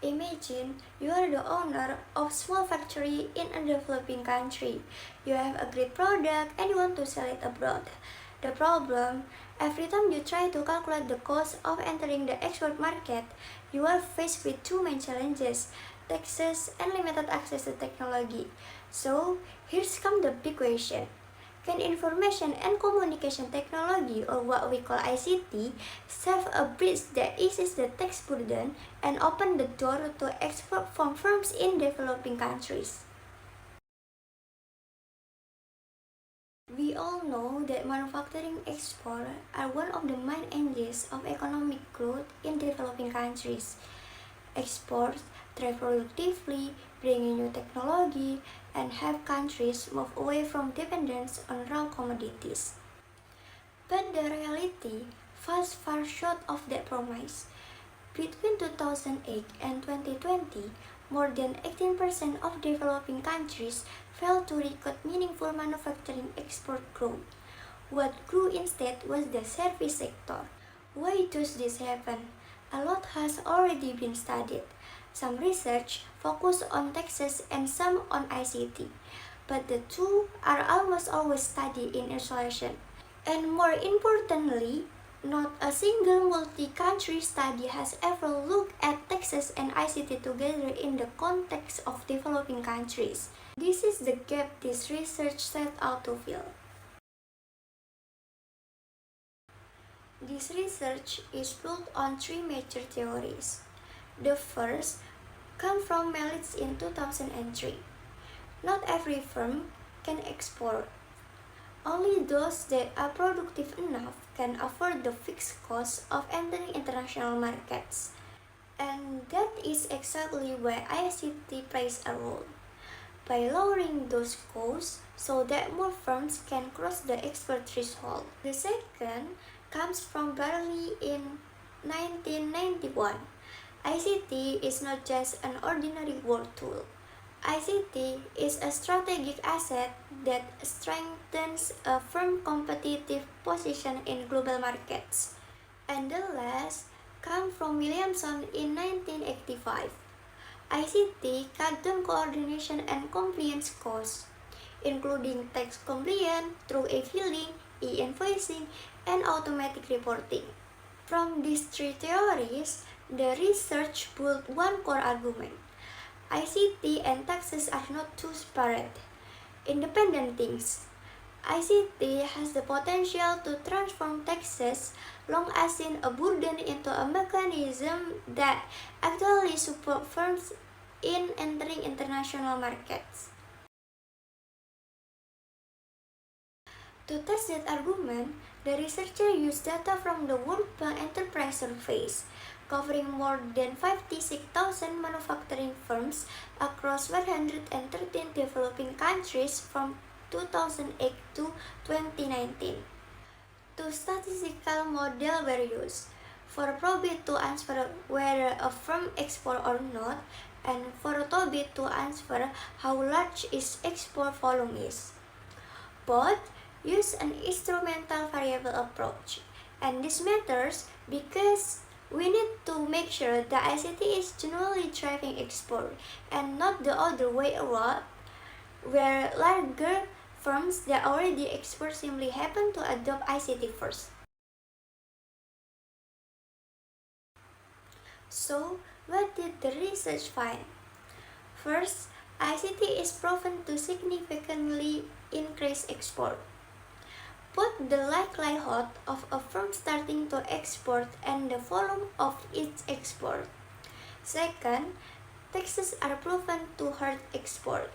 Imagine you are the owner of a small factory in a developing country. You have a great product and you want to sell it abroad. The problem, every time you try to calculate the cost of entering the export market, you are faced with two main challenges, taxes and limited access to technology. So, here's come the big question. Can information and communication technology, or what we call ICT, serve a bridge that eases the tax burden and open the door to export from firms in developing countries? We all know that manufacturing exports are one of the main engines of economic growth in developing countries. Exports trade productively, bring in new technology, and help countries move away from dependence on raw commodities. But the reality falls far short of that promise. Between 2008 and 2020, more than 18% of developing countries failed to record meaningful manufacturing export growth. What grew instead was the service sector. Why does this happen? A lot has already been studied. Some research focus on taxes and some on ICT, but the two are almost always studied in isolation. And more importantly, not a single multi-country study has ever looked at taxes and ICT together in the context of developing countries. This is the gap this research set out to fill. This research is built on three major theories. The first comes from Melitz in 2003. Not every firm can export. Only those that are productive enough can afford the fixed cost of entering international markets. And that is exactly where ICT plays a role. By lowering those costs so that more firms can cross the export threshold. The second comes from Barley in 1991. ICT is not just an ordinary work tool. ICT is a strategic asset that strengthens a firm's competitive position in global markets. And the last comes from Williamson in 1985. ICT cut down coordination and compliance costs, including tax compliance through e-filing, e-invoicing, and automatic reporting. From these three theories, the research built one core argument. ICT and taxes are not two separate, independent things. ICT has the potential to transform taxes long as in a burden into a mechanism that actually supports firms in entering international markets. To test that argument, the researcher used data from the World Bank Enterprise Surveys, covering more than 56,000 manufacturing firms across 113 developing countries from 2008 to 2019. Two statistical models were used, for Probit to answer whether a firm exports or not, and for Tobit to answer how large its export volume is. Both use an instrumental variable approach, and this matters because we need to make sure that ICT is generally driving export and not the other way around, where larger firms that already export simply happen to adopt ICT first. So, what did the research find? First, ICT is proven to significantly increase export. Both the likelihood of a firm starting to export and the volume of its export. Second, taxes are proven to hurt export.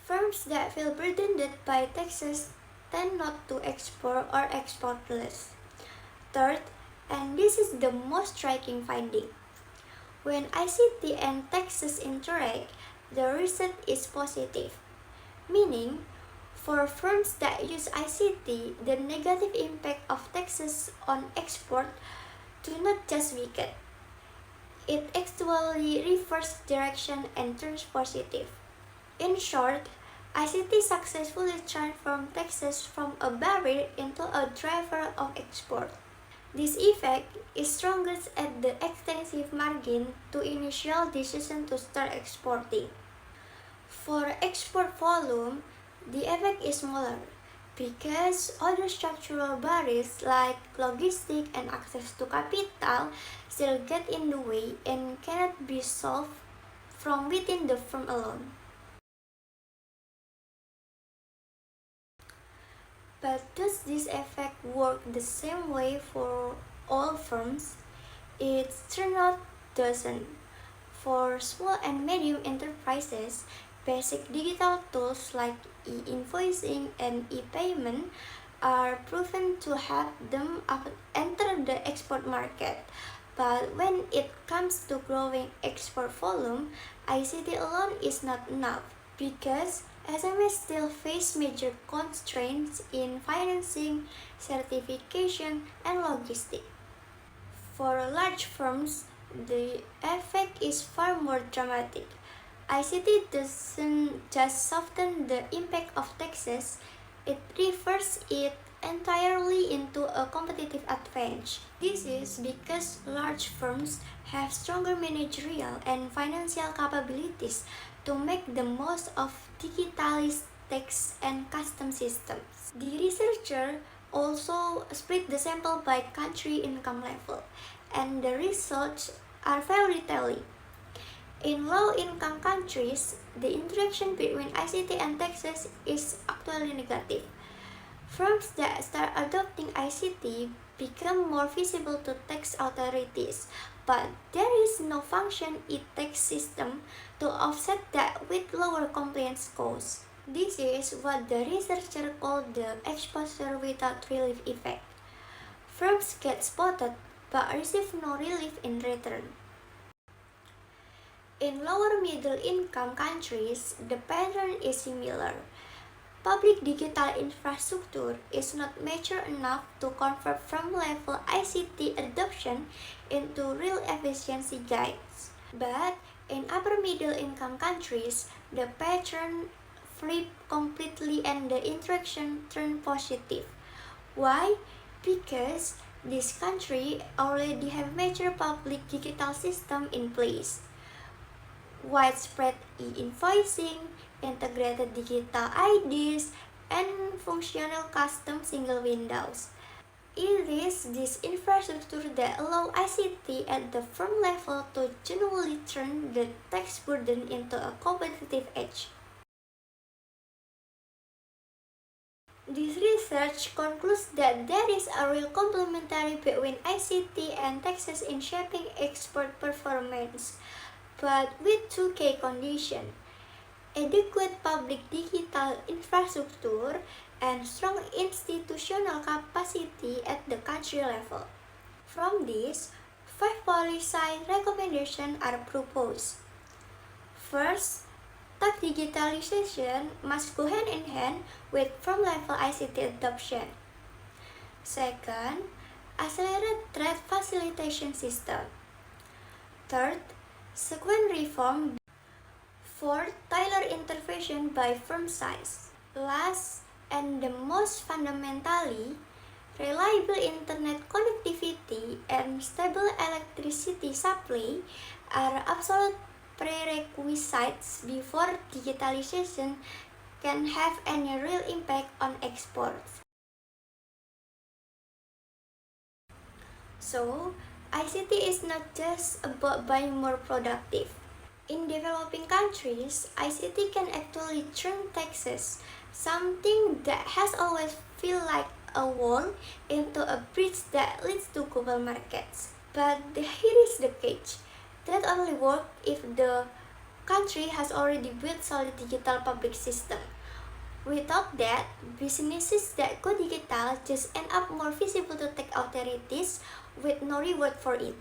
Firms that feel burdened by taxes tend not to export or export less. Third, and this is the most striking finding, when ICT and taxes interact, the result is positive, meaning for firms that use ICT, the negative impact of taxes on export do not just weaken. It actually reverses direction and turns positive. In short, ICT successfully transformed taxes from a barrier into a driver of export. This effect is strongest at the extensive margin to initial decision to start exporting. For export volume, the effect is smaller because other structural barriers like logistics and access to capital still get in the way and cannot be solved from within the firm alone. But does this effect work the same way for all firms? It turns out doesn't. For small and medium enterprises, basic digital tools like e-invoicing and e-payment are proven to help them enter the export market. But when it comes to growing export volume, ICT alone is not enough because SMEs still face major constraints in financing, certification, and logistics. For large firms, the effect is far more dramatic. ICT doesn't just soften the impact of taxes, it reverses it entirely into a competitive advantage. This is because large firms have stronger managerial and financial capabilities to make the most of digitalized tax and custom systems. The researcher also split the sample by country income level, and the results are very telling. In low-income countries, the interaction between ICT and taxes is actually negative. Firms that start adopting ICT become more visible to tax authorities, but there is no function in tax system to offset that with lower compliance costs. This is what the researcher called the exposure without relief effect. Firms get spotted but receive no relief in return. In lower middle income countries, the pattern is similar. Public digital infrastructure is not mature enough to convert firm-level ICT adoption into real efficiency gains. But in upper middle income countries, the pattern flipped completely and the interaction turned positive. Why? Because this country already have major public digital system in place. Widespread e-invoicing, integrated digital IDs, and functional custom single windows. It is this infrastructure that allow ICT at the firm level to genuinely turn the tax burden into a competitive edge. This research concludes that there is a real complementarity between ICT and taxes in shaping export performance, but with two key conditions: adequate public digital infrastructure and strong institutional capacity at the country level. From this, 5 policy recommendations are proposed. First, tax digitalization must go hand in hand with firm-level ICT adoption. Second, accelerate trade facilitation system. Third, sequence reform. Fourth, tailor intervention by firm size. Last, and the most fundamentally, reliable internet connectivity and stable electricity supply are absolute prerequisites before digitalization can have any real impact on exports. So, ICT is not just about being more productive. In developing countries, ICT can actually turn taxes, something that has always felt like a wall, into a bridge that leads to global markets. But here is the catch. That only works if the country has already built solid digital public system. Without that, businesses that go digital just end up more visible to tech authorities with no reward for it.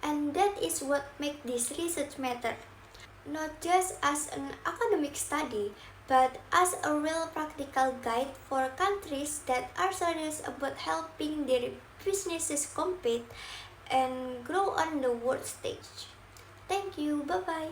And that is what makes this research matter. Not just as an academic study, but as a real practical guide for countries that are serious about helping their businesses compete and grow on the world stage. Thank you, bye bye.